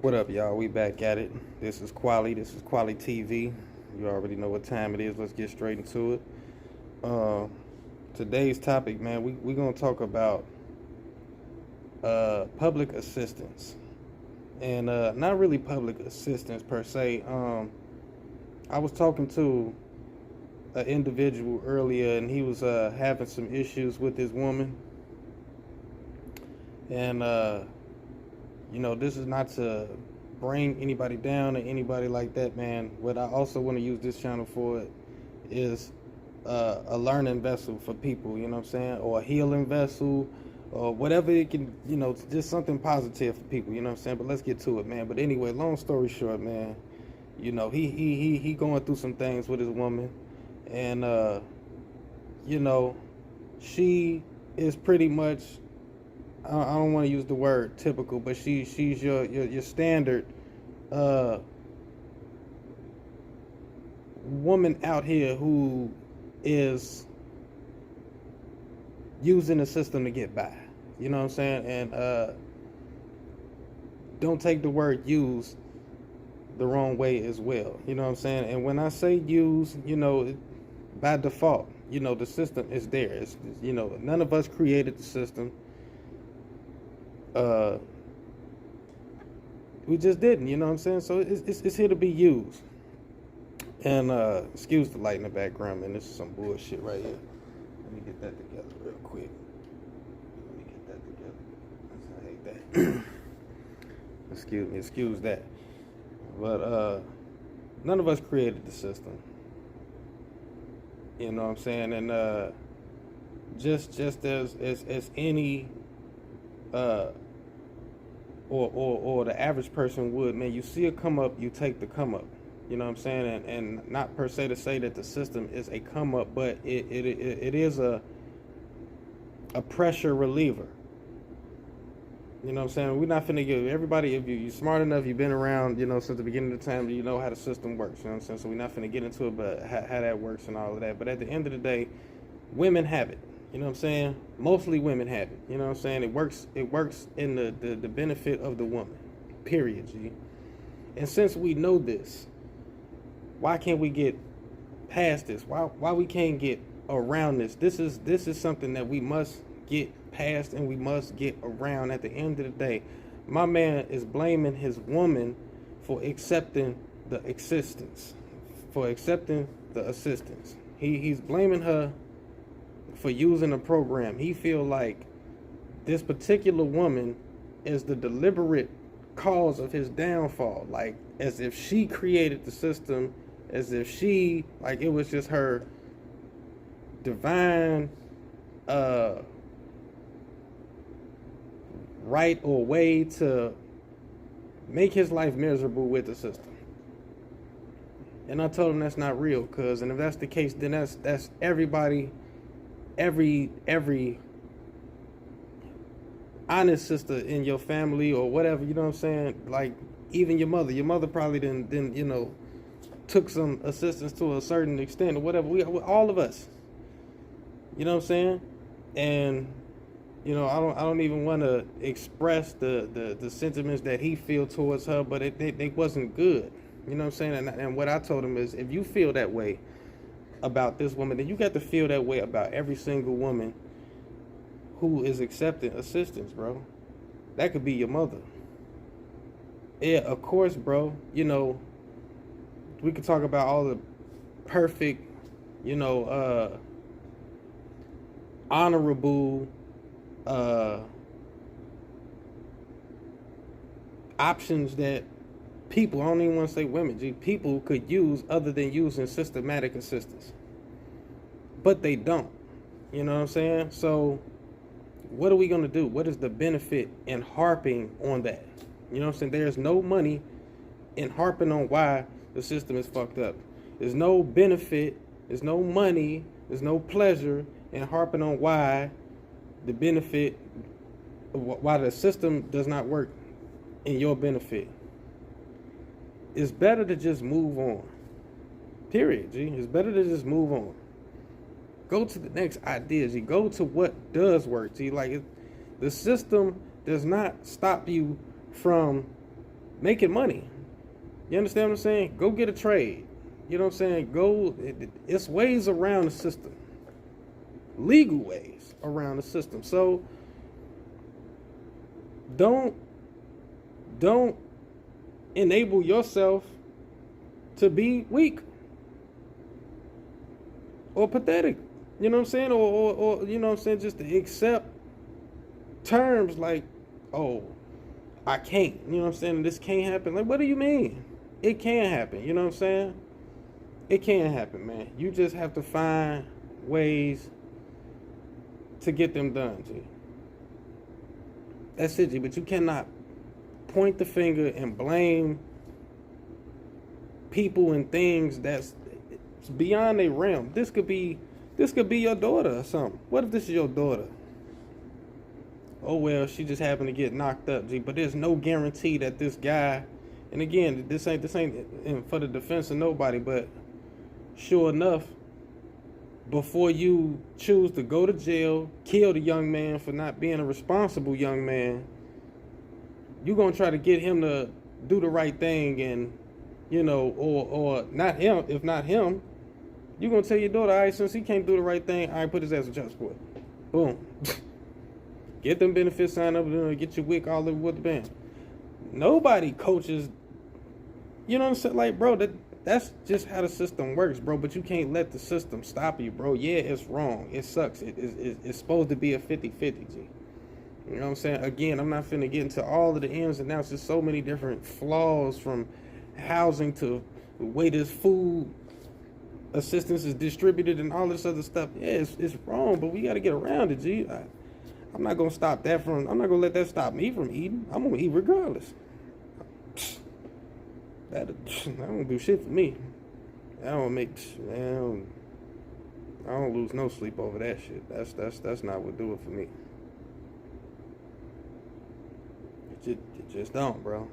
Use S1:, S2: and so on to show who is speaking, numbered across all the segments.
S1: What up, y'all? We back at it. This is Kwuali. This is Kwuali TV. You already know what time it is. Let's get straight into it. Uh, Today's topic, man, we gonna talk about public assistance, and not really public assistance per se. I was talking to an individual earlier, and he was having some issues with his woman, and this is not to bring anybody down or anybody like that, man. What I also want to use this channel for is a learning vessel for people, you know what I'm saying? Or a healing vessel, or whatever it can, just something positive for people, you know what I'm saying? But let's get to it, man. But anyway, long story short, man, he going through some things with his woman, and she is pretty much, I don't want to use the word typical, but she's your standard woman out here who is using the system to get by. You know what I'm saying? And don't take the word use the wrong way as well. You know what I'm saying? And when I say use, by default, the system is there. It's none of us created the system. We just didn't, you know what I'm saying? So it's here to be used. And excuse the light in the background, man. This is some bullshit right here. Let me get that together real quick. I hate that. excuse that. But none of us created the system. You know what I'm saying? And just as any or the average person would, man, you see a come up, you take the come up. You know what I'm saying? And not per se to say that the system is a come up, but it is a pressure reliever. You know what I'm saying? We're not finna give everybody, if you're smart enough, you've been around, since the beginning of the time, you know how the system works. You know what I'm saying? So we're not finna get into it, but how that works and all of that. But at the end of the day, women have it. You know what I'm saying? Mostly women have it. You know what I'm saying? It works in the benefit of the woman. Period, G. And since we know this, why can't we get past this? Why we can't get around this? This is something that we must get past and we must get around. At the end of the day, my man is blaming his woman for accepting the existence, for accepting the assistance. He's blaming her for using a program. He feel like this particular woman is the deliberate cause of his downfall, like as if she created the system, as if she, like, it was just her divine right or way to make his life miserable with the system. And I told him that's not real, cause, and if that's the case, then that's everybody, every honest sister in your family or whatever, you know what I'm saying? Like, even your mother probably didn't took some assistance to a certain extent or whatever. We all of us, you know what I'm saying? And I don't even want to express the sentiments that he feel towards her, but they wasn't good. You know what I'm saying? And what I told him is, if you feel that way about this woman, then you got to feel that way about every single woman who is accepting assistance, bro. That could be your mother. Yeah, of course, bro. We could talk about all the perfect, honorable options that people, I don't even want to say women, people could use other than using systematic assistance. But they don't. You know what I'm saying? So what are we going to do? What is the benefit in harping on that? You know what I'm saying? There's no money in harping on why the system is fucked up. There's no benefit, there's no money, there's no pleasure in harping on why the benefit, why the system does not work in your benefit. It's better to just move on. Period, G. It's better to just move on. Go to the next idea, G. Go to what does work, G. Like, the system does not stop you from making money. You understand what I'm saying? Go get a trade. You know what I'm saying? It's ways around the system. Legal ways around the system. So don't enable yourself to be weak or pathetic. You know what I'm saying? Or you know what I'm saying? Just to accept terms like, oh, I can't. You know what I'm saying? This can't happen. Like, what do you mean? It can happen. You know what I'm saying? It can happen, man. You just have to find ways to get them done, G. That's it, G. But you cannot point the finger and blame people and things that's beyond their realm. This could be your daughter or something. What if this is your daughter? Oh well, she just happened to get knocked up, G. But there's no guarantee that this guy, and again, this ain't for the defense of nobody, but sure enough, before you choose to go to jail, kill the young man for not being a responsible young man, you're gonna try to get him to do the right thing, and you know, or not him. If not him, you're gonna tell your daughter, all right, since he can't do the right thing, all right, put his ass in child support. Boom. Get them benefits signed up, get your WIC all over with the band. Nobody coaches. You know what I'm saying? Like, bro, that's just how the system works, bro. But you can't let the system stop you, bro. Yeah, it's wrong. It sucks. It's supposed to be a 50-50, G. You know what I'm saying? Again, I'm not finna get into all of the ins and outs. There's so many different flaws, from housing to the way this food assistance is distributed and all this other stuff. Yeah, it's wrong, but we got to get around it, G. I'm not gonna stop that I'm not gonna let that stop me from eating. I'm gonna eat regardless. That don't do shit for me. That don't make, man, I don't lose no sleep over that shit. That's not what do it for me. It just don't, bro.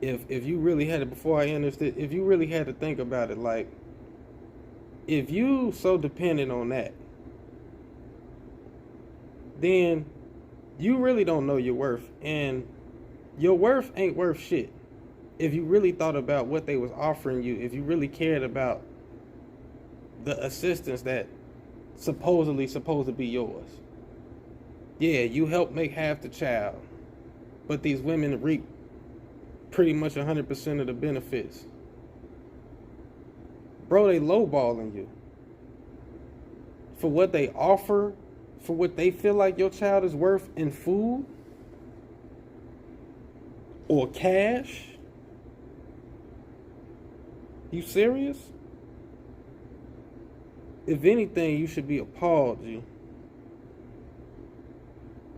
S1: If you really had it, before I end this, if you really had to think about it, like, if you so dependent on that, then you really don't know your worth, and your worth ain't worth shit. If you really thought about what they was offering you, if you really cared about the assistance that supposedly supposed to be yours. Yeah, you helped make half the child, but these women reap pretty much 100% of the benefits. Bro, they lowballing you for what they offer, for what they feel like your child is worth in food or cash. You serious? If anything, you should be appalled, G.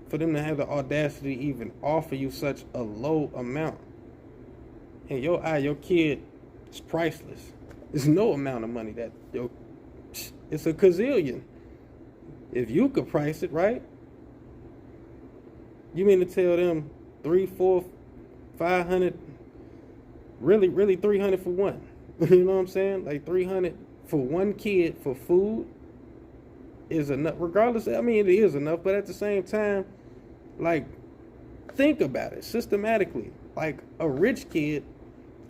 S1: For them to have the audacity to even offer you such a low amount. In your eye, your kid is priceless. There's no amount of money that it's a gazillion. If you could price it, right? You mean to tell them 3, 4, 500, really 300 for one? You know what I'm saying? Like 300 for one kid for food is enough. Regardless, I mean, it is enough, but at the same time, like, think about it systematically. Like, a rich kid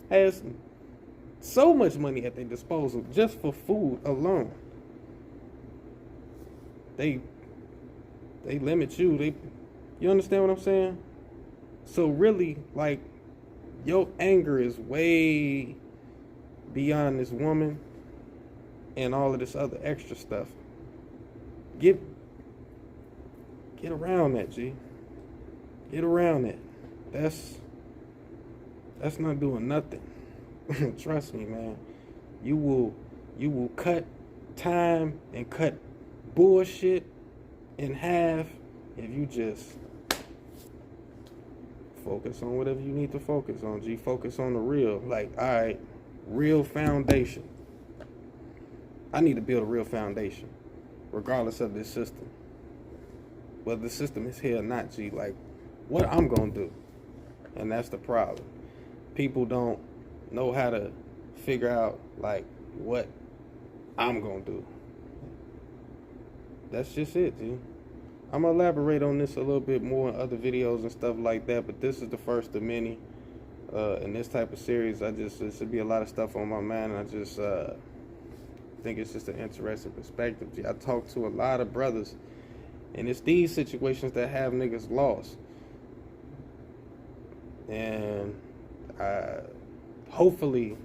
S1: has so much money at their disposal just for food alone. They limit you. You understand what I'm saying? So really, like, your anger is way beyond this woman and all of this other extra stuff. Get around that, G. Get around that. That's not doing nothing. Trust me, man. You will cut time and cut bullshit in half if you just focus on whatever you need to focus on, G. Focus on the real. Like, all right, real foundation. I need to build a real foundation, regardless of this system. Whether the system is here or not, G. Like, what I'm gonna do. And that's the problem. People don't know how to figure out, like, what I'm gonna do. That's just it, G. I'm gonna elaborate on this a little bit more in other videos and stuff like that, but this is the first of many in this type of series. It should be a lot of stuff on my mind, and I just think it's just an interesting perspective. I talk to a lot of brothers, and it's these situations that have niggas lost. And hopefully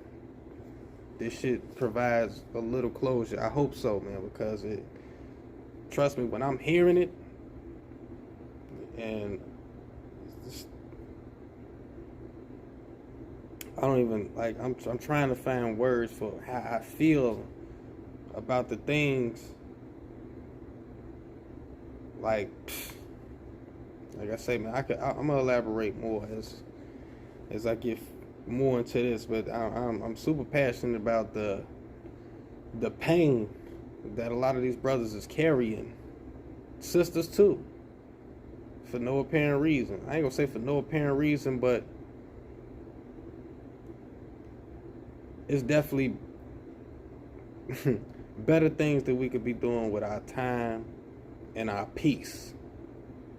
S1: this shit provides a little closure. I hope so, man, because trust me, when I'm hearing it, and I don't even, like, I'm trying to find words for how I feel about the things, like I say, man, I'm gonna elaborate more as I get more into this, but I'm super passionate about the pain that a lot of these brothers is carrying, sisters too, for no apparent reason. I ain't gonna say for no apparent reason, but it's definitely better things that we could be doing with our time and our peace.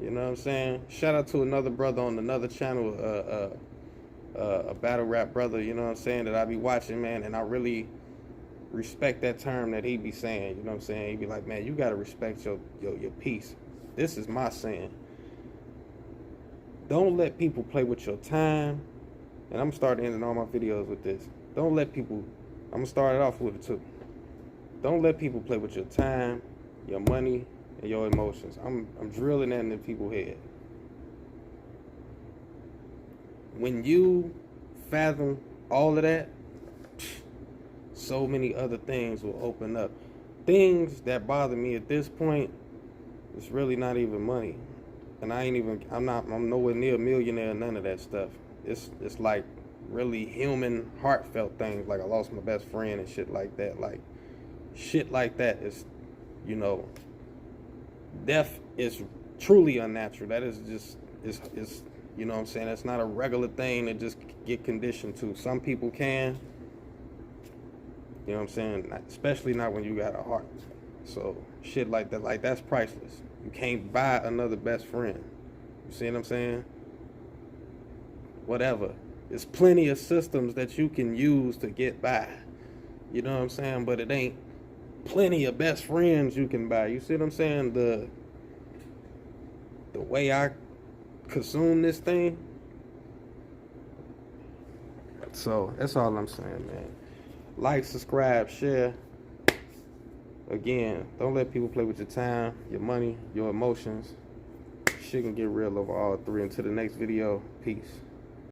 S1: You know what I'm saying? Shout out to another brother on another channel, a battle rap brother, you know what I'm saying, that I be watching, man, and I really respect that term that he be saying, you know what I'm saying? He be like, man, you gotta respect your peace. This is my saying. Don't let people play with your time. And I'm gonna start ending all my videos with this. Don't let people, I'm gonna start it off with it too. Don't let people play with your time, your money, and your emotions. I'm drilling that into people's head. When you fathom all of that, so many other things will open up. Things that bother me at this point, it's really not even money. And I'm nowhere near a millionaire, none of that stuff. It's like really human, heartfelt things, like I lost my best friend and shit like that. Like, shit like that is, you know, death is truly unnatural. That is just, is you know what I'm saying? That's not a regular thing to just get conditioned to. Some people can, you know what I'm saying? Especially not when you got a heart. So shit like that, like, that's priceless. You can't buy another best friend. You see what I'm saying? Whatever. There's plenty of systems that you can use to get by. You know what I'm saying? But it ain't plenty of best friends you can buy. You see what I'm saying? The way I consume this thing. So that's all I'm saying, man. Like, subscribe, share. Again, don't let people play with your time, your money, your emotions. Shit can get real over all three. Until the next video, peace.